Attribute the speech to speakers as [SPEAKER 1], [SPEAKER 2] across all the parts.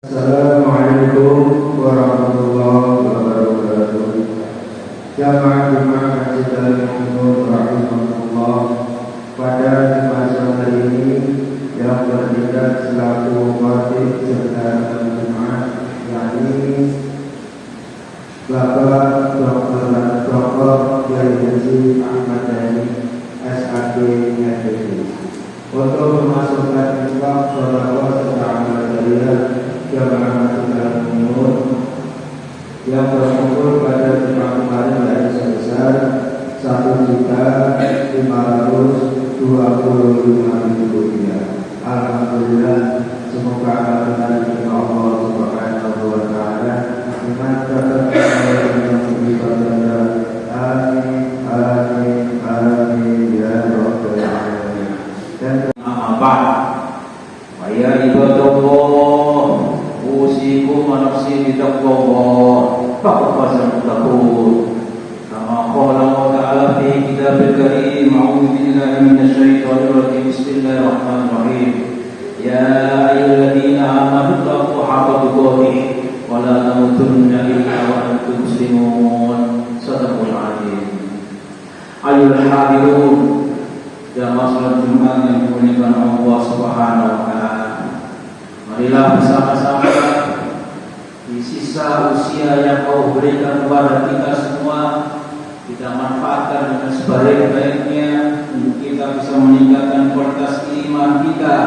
[SPEAKER 1] Assalamualaikum warahmatullahi wabarakatuh. Jamaah Masjid Al-Nur rahimahullah, pada masa hari ini yang bertindak selaku khatib serta jemaah, yakni Bapak Dr. Kiai Haji Ahmad Dhani SAD NPD, untuk memasukkan infak sholawat serta amal jariah jamaah Masjid Al-Nur yang berkumpul pada Jumat kemarin dari sebesar Rp1.525.000. Alhamdulillah, semoga amal dari Allah Subhanahu wa Ta'ala dimanfaatkan yang beribadah. Amin, amin, amin ya Rabbal Alamin. Dan
[SPEAKER 2] apa? Ya ibadallah, usikum wa nafsi bitaqwallah, faqad taqul. Kama qala Allah Ta'ala fi kitabil karim, a'udzu billahi minasyaitonir rajim. Bismillahirrahmanirrahim. Ya ayyuhalladzina amanu taqullaha haqqa tuqatih wa la tamutunna illa wa antum muslimun. Shadaqul azim. Ayyuhal hadirun, jamaah salat Jumat yang dimuliakan Allah Subhanahu wa Ta'ala, marilah bersama-sama di sisa usia yang Kau berikan kepada kita semua, kita manfaatkan dengan sebaik-baiknya untuk kita bisa meningkatkan kualitas iman kita,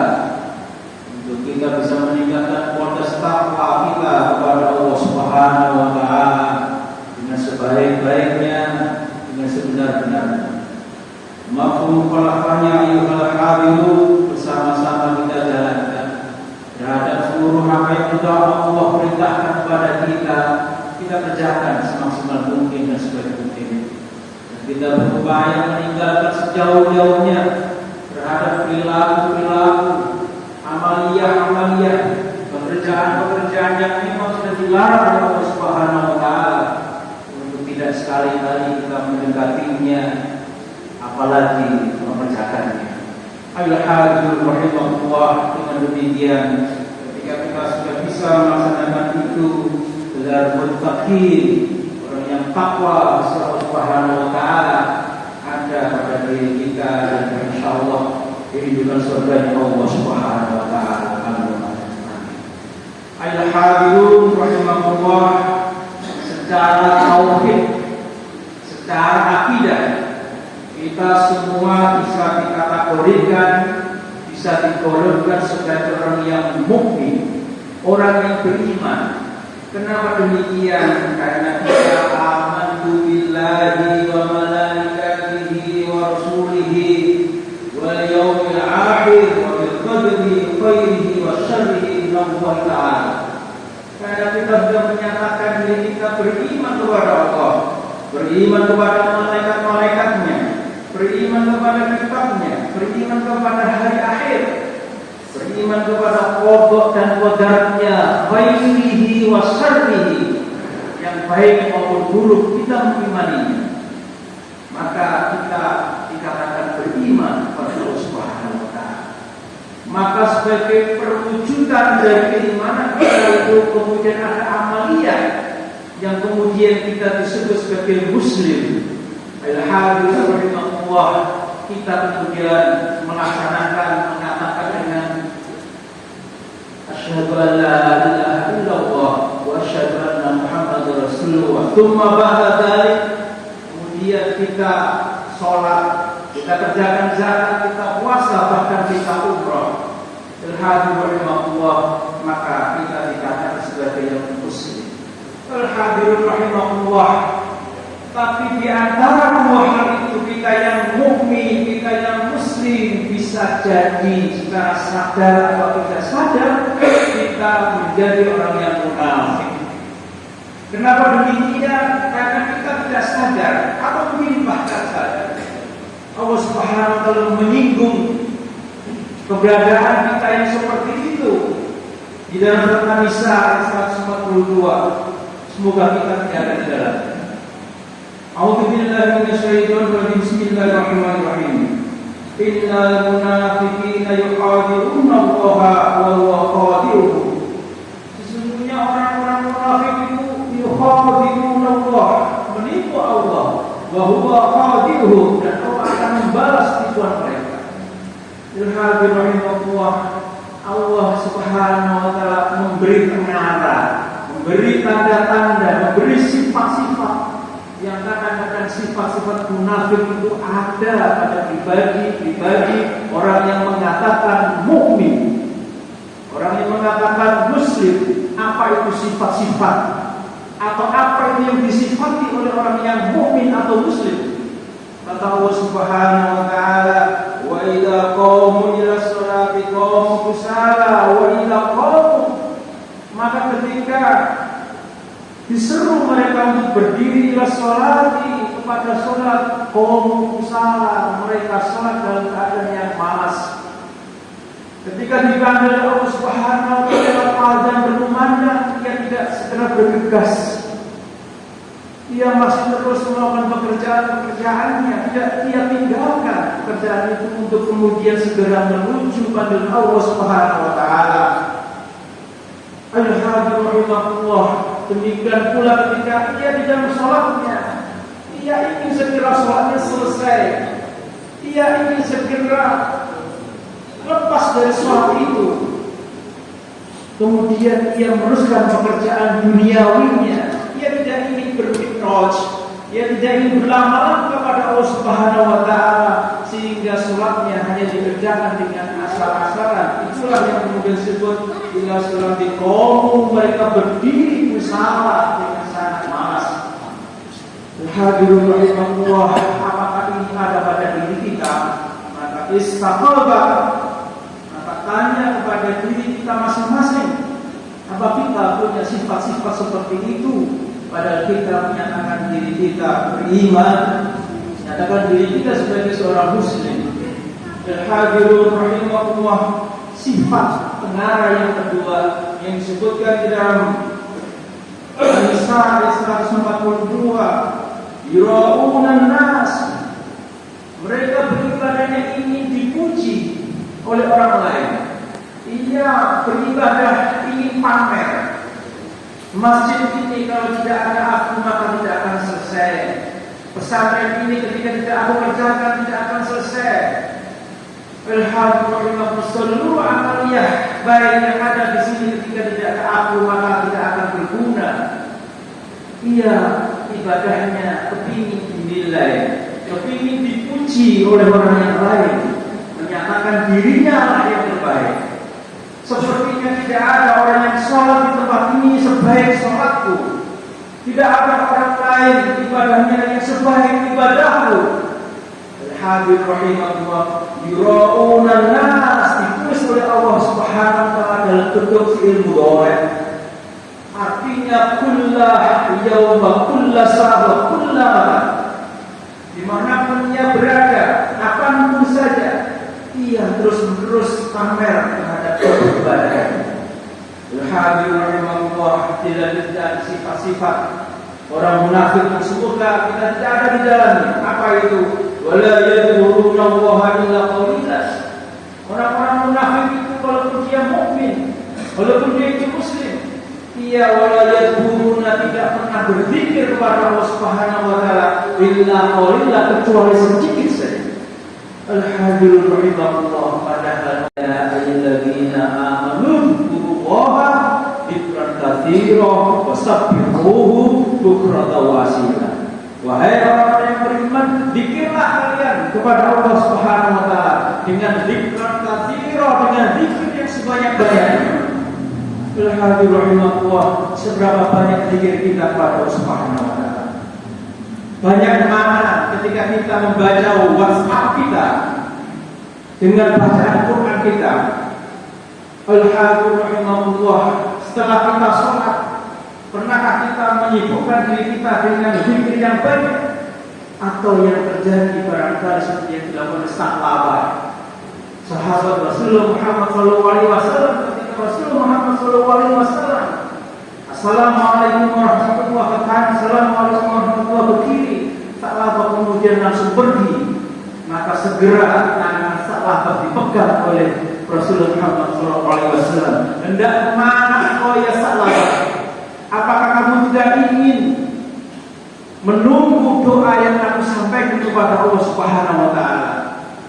[SPEAKER 2] untuk kita bisa meningkatkan kualitas takwa kita kepada Allah Subhanahu wa Ta'ala dengan sebaik-baiknya, dengan sebenar-benarnya. Mafhum mukhalafahnya ayyuhal hadirun, bersama-sama kita jalankan terhadap seluruh apa yang sudah Allah perintahkan kepada kita, kita kerjakan semaksimal mungkin dan sebaik mungkin. Dan kita berupaya meninggalkan sejauh-jauhnya terhadap perilaku-perilaku, amaliyah-amaliyah, pekerjaan-pekerjaan yang memang sudah dilarang oleh Allah Subhanahu wa Ta'ala, untuk tidak sekali-kali kita mendekatinya, apalagi mengerjakannya. Ayolah hadirun rahimahullah, dengan demikian ketika kita sudah bisa melaksanakan itu benar muttaqin, orang yang takwa kepada Allah Subhanahu wa Ta'ala ada pada diri kita, dan insyaallah kehidupan surga Allah Subhanahu wa Ta'ala. Amin. Ayolah hadirun rahimahullah, secara tauhid, secara akidah, kita semua bisa dikategorikan, bisa digolongkan sebagai orang yang mukmin, orang yang beriman. Kenapa demikian? Karena kita amantu billahi wa malaikatihi wa rasulihi wal yaumil akhir wa bil qadri khairihi wa syarrihi minallah ta'ala. Karena kita sudah menyatakan diri kita beriman kepada Allah, beriman kepada malaikat-malaikatnya, beriman kepada kitabnya, beriman kepada hari akhir, beriman kepada qada dan qadarnya, khairihi wa syarrihi, yang baik maupun buruk kita mengimaninya. Maka kita dikatakan beriman kepada Allah Subhanahu wa Ta'ala. Maka sebagai perwujudan dari keimanan kita itu kemudian ada amaliyah yang kemudian kita disebut sebagai muslim. Alhamdulillah, kita kemudian melaksanakan, mengatakan dengan asyhadu an la ilaha illallah wa asyhadu anna Muhammadar Rasulullah. Tsumma ba'da dzalik, kemudian kita sholat, kita kerjakan zakat, kita puasa, bahkan kita umrah. Alhamdulillah, maka kita dikatakan sebagai yang muslim. Alhamdulillah. Tapi di antara dua hal itu, kita yang mukmin, kita yang muslim, bisa jadi secara sadar atau tidak sadar kita menjadi orang yang munafik. Kenapa demikian? Karena kita tidak sadar, atau mungkin bahkan sadar, Allah Subhanahu wa Ta'ala menyinggung keberadaan kita yang seperti itu di dalam surat An-Nisa 142. Semoga kita tidak ada di dalamnya. A'udzu billahi minasyaitonir rajim. Bismillahirrahmanirrahim. Innal munafiqina yukhadi'una Allaha wa huwa khadi'uhum. wa huwa qadiruhum, dan Allah akan membalas tipuan mereka. Rahimahullah, Allah Subhanahu wa taala memberi pengarah, memberi tanda-tanda, memberi sifat-sifat yang kadang-kadang sifat-sifat munafik itu ada pada pribadi orang yang mengatakan mukmin, orang yang mengatakan muslim. Apa itu sifat-sifat atau apa itu yang disifati oleh orang yang mukmin atau muslim? Kata Allah Subhanahu wa taala, wa idza qamu ila sholati qamu kusala wa idza qamu, maka ketika diseru mereka untuk berdiri ila sholati, kepada sholat, qamu kusala, mereka sholat dalam keadaan yang malas. Ketika dipanggil Allah Subhanahu wa taala azan berkumandang, ia tidak segera bergegas. Ia masih terus melakukan pekerjaannya, tidak ia tinggalkan pekerjaan itu untuk kemudian segera menuju pada Allah Subhanahu wa taala. Alhamdulillah, demikian pula ketika ia di dalam sholatnya, ia ingin segera sholatnya selesai, ia ingin segera lepas dari sholat itu, kemudian ia meneruskan pekerjaan duniawinya. Ia tidak ingin berfikraj, ia tidak ingin berlama-lama kepada Allah Subhanahu wa taala, sehingga sholatnya hanya dikerjakan dengan asal-asalan. Itulah yang kemudian disebut ila sholati qamu, mereka berdiri musala dengan sangat malas. Hadirin rahimahullah, apakah ini ada pada diri kita? Maka istaqabah, maka tanya kepada diri kita masing-masing, apa kita punya sifat-sifat seperti itu? Padahal kita menyatakan diri kita beriman, menyatakan diri kita sebagai seorang muslim. Hadirin rahimahullah, sifat pengarah yang kedua yang disebutkan di dalam An-Nisa ayat 142, yura'unan nas, mereka beribadahnya ingin dipuji oleh orang lain. Ia beribadah ingin pamer. Masjid ini kalau tidak ada aku maka tidak akan selesai. Pesantren ini ketika tidak aku kerjakan tidak akan selesai. Alhamdulillah, seluruh amaliyah baik yang ada di sini ketika tidak ada aku maka tidak akan berguna. Ia ibadahnya kepingin dinilai, kepingin dipuji oleh orang yang lain, menyatakan dirinya lah yang terbaik. Sepertinya tidak ada orang yang sholat di tempat ini sebaik sholatku. Tidak ada orang lain ibadahnya yang sebaik ibadahku. Al-Habib rahimahullah, yura'unan nas, ditulis oleh Allah Subhanahu wa taala dalam bentuk fi'il mudhari'. Artinya kullah yauma, kullah sa'a, kullah malam. Dimanapun ia berada, kapanpun saja, ia terus-menerus pamer terhadap ibadah. Al-Habib rahimahullah, tidak ada sifat-sifat orang munafik tersebutlah kita tidak ada di dalamnya. Apa itu? Wala yadhkuruna Allaha illa qalila. Orang-orang munafik itu walaupun dia mukmin, walaupun dia itu muslim, ia wala yadhkuruna, tidak pernah berzikir kepada Allah Subhanahu wa taala illa qalila, kecuali sedikit saja. Al-Habib rahimahullah, padahal ya ayyuhalladzina amanu dzkurullaha dzikran katsiran wasabbihuhu bukratan wa asila. Wahai orang yang beriman, zikirlah kalian kepada Allah Subhanahu wa taala dengan dzikran katsiran, dengan zikir yang sebanyak-banyaknya. Al-Habib rahimahullah, seberapa banyak zikir kita kepada Allah Subhanahu wa taala? Banyak mana ketika kita membaca WhatsApp kita dengan bacaan Quran kita. Al-Habib rahimahullah, setelah kita sholat, pernahkah kita menyibukkan diri kita dengan zikir yang banyak? Atau yang terjadi barangkali seperti yang dilakukan sahabat Rasulullah Muhammad SAW, ketika Rasulullah Muhammad SAW Assalamualaikum warahmatullahi wabarakatuh, Assalamualaikum warahmatullahi wabarakatuh, sahabat kemudian langsung pergi, maka segera tangan sahabat dipegang oleh Rasulullah Muhammad SAW. Hendak kemana kau ya sahabat? Apakah kamu tidak ingin menunggu doa yang aku kepada Allah Subhanahu wa taala.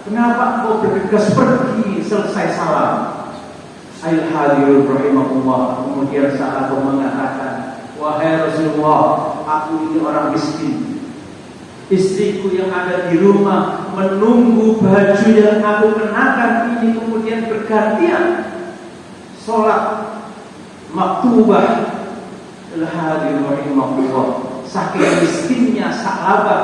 [SPEAKER 2] Kenapa engkau bergegas pergi selesai salam? Ayuhal hadirun rahimakumullah. Kemudian saat aku mengatakan, wahai Rasulullah, aku ini orang miskin. Istriku yang ada di rumah menunggu baju yang aku kenakan ini kemudian bergantian sholat maktubah. Al-hadirun rahimakumullah. Saking miskinnya sahabat,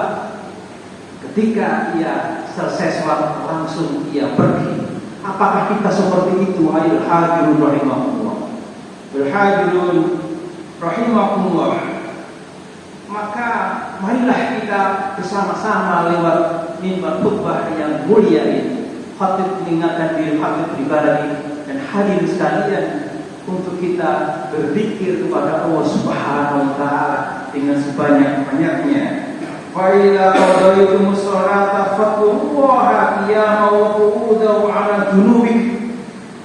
[SPEAKER 2] ketika ia selesai sholat langsung ia pergi. Apakah kita seperti itu? Ayuhal hadirun rahimakumullah. Al-hadirun rahimakumullah. Maka marilah kita bersama-sama lewat mimbar khutbah yang mulia ini, khatib mengingatkan diri, khatib pribadi dan hadirin sekalian, untuk kita berzikir kepada Allah Subhanahu wa taala dengan sebanyak-banyaknya. Fa idza qadaytumus sholata fadhkurullaha qiyaman wa qu'udan 'ala junubik.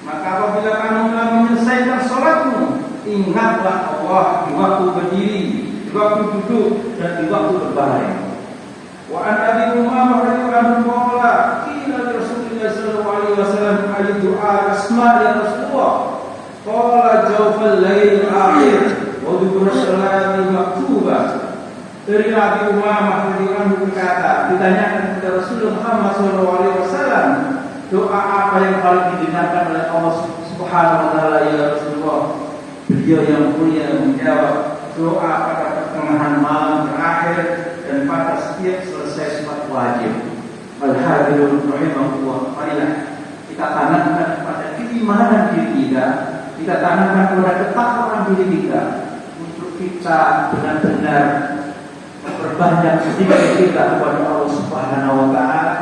[SPEAKER 2] Maka apabila kamu telah menyelesaikan salatmu, ingatlah Allah di waktu berdiri, di waktu duduk, dan di waktu berbaring. Wa an Abi Umamah radhiyallahu anhu qala qila li Rasulillah sallallahu alaihi wasallam ayyu du'a asma' ya Rasulullah. Qala jawfal lail akhir wa dhikru salati maktubah. Dari Abi Umamah radhiyallahu anhu berkata, ditanyakan kepada Rasulullah Muhammad sallallahu alaihi wasallam, doa apa yang paling didengarkan oleh Allah Subhanahu wa taala ya Rasulullah? Beliau yang mulia menjawab, doa pada pertengahan malam terakhir dan pada setiap selesai sholat wajib. Al-hadirun rahimahullah. Marilah kita tanamkan pada keimanan diri kita tanamkan pada ketakwaan diri kita, untuk kita benar-benar memperbanyak zikir kita kepada Allah Subhanahu wa taala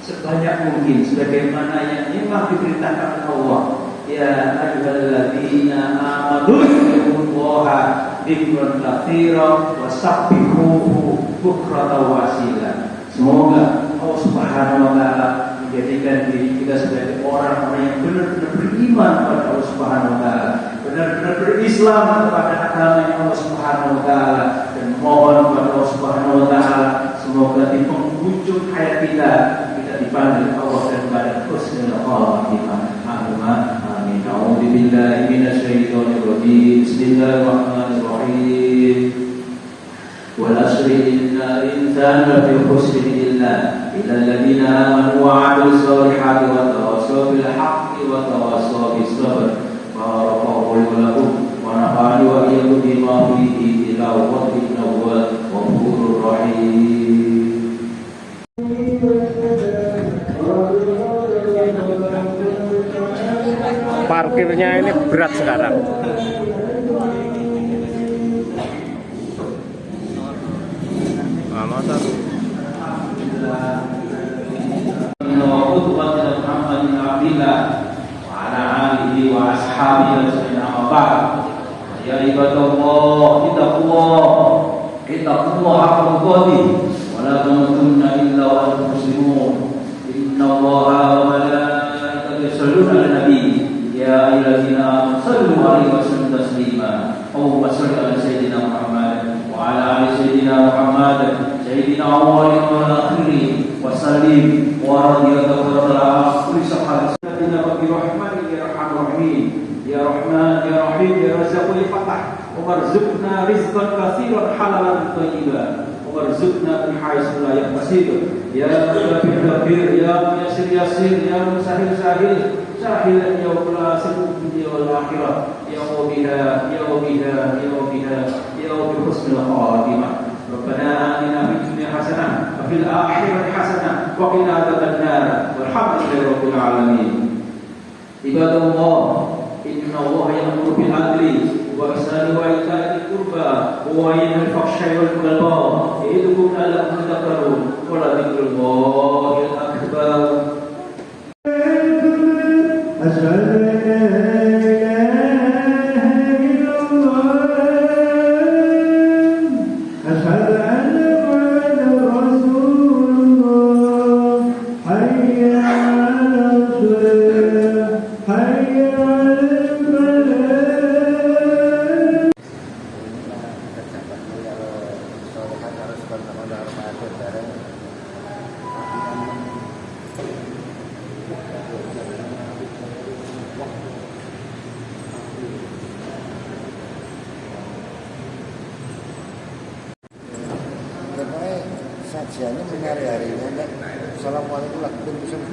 [SPEAKER 2] sebanyak mungkin sebagaimana yang memang diperintahkan Allah. Ya ayyuhalladzina amanu dzkurullaha dzikran katsiran wasabbihuhu bukratan wa asila. Semoga Allah Subhanahu wa taala menjadikan diri kita sebagai orang-orang yang benar-benar beriman kepada Allah Subhanahu wa taala, benar-benar berislam kepada agama Allah Subhanahu wa taala, dan mohon kepada Allah Subhanahu wa taala semoga di penghujung hayat kita dipanggil Allah dan pada husnul khatimah. Amin. A'udzu billahi minasyaitonir rajim. Bismillahirrahmanirrahim. Wal asri innal insana lafi khusrin illa alladziina aamanu wa 'amilus shalihati wa tawassaw bil haqqi wa tawassaw bis sabr. Barakallahu lakum wa nafa'ani wa iyyakum bima fihi tilawatan wa ghafurur rahim.
[SPEAKER 3] Parkirnya ini berat sekarang. Motor.
[SPEAKER 2] Ya ibadallah, ittaqullah haqqa tuqatih wa la tamutunna illa wa antum muslimun. Innallaha wa malaikatahu yusholluna 'alan nabi. Ya ayyuhalladzina amanu shallu 'alaihi wa sallimu taslima. Allahumma shalli 'ala sayyidina Muhammad wa 'ala ali sayyidina Muhammad sayyidina awwalin wal akhirin wa sallim wa radiyallahu ta'ala kulli sahabatina bi rahmatika ya arhamar rahimin. Ya Rahman, Ya Rahim, Ya Razzaq li fatah, warzuqna rizqan katsiran halalan thayyiban, warzuqna min haitsu la yahtasib. Ya Kabir, Ya Muyassir Yassir, Ya Musahhil Sahil, Sahil ya wala sibuk dunya wal akhirah. Ya wabiha, Ya wabiha, Ya wabiha, Ya wabi husnul khatimah. Rabbana atina fid dunya hasanah wa fil akhirati hasanah wa qina adzabannar. Walhamdulillahi rabbil alamin. Ibadallah, inna Allah ya'muru bil 'adli wa ihsani wa ita'i dzil qurba wa yanha 'anil fahsya'i wal munkar. Ya'idukum la'allakum tadhakkarun. Wa la dzikrullahil akbar.
[SPEAKER 1] Asyhadu an la ilaha illallah, asyhadu anna Muhammadar Rasulullah. Hayya 'alal shalah, hayya 'alal falah.
[SPEAKER 4] pengajiannya hari-harinya. Assalamualaikum warahmatullahi wabarakatuh.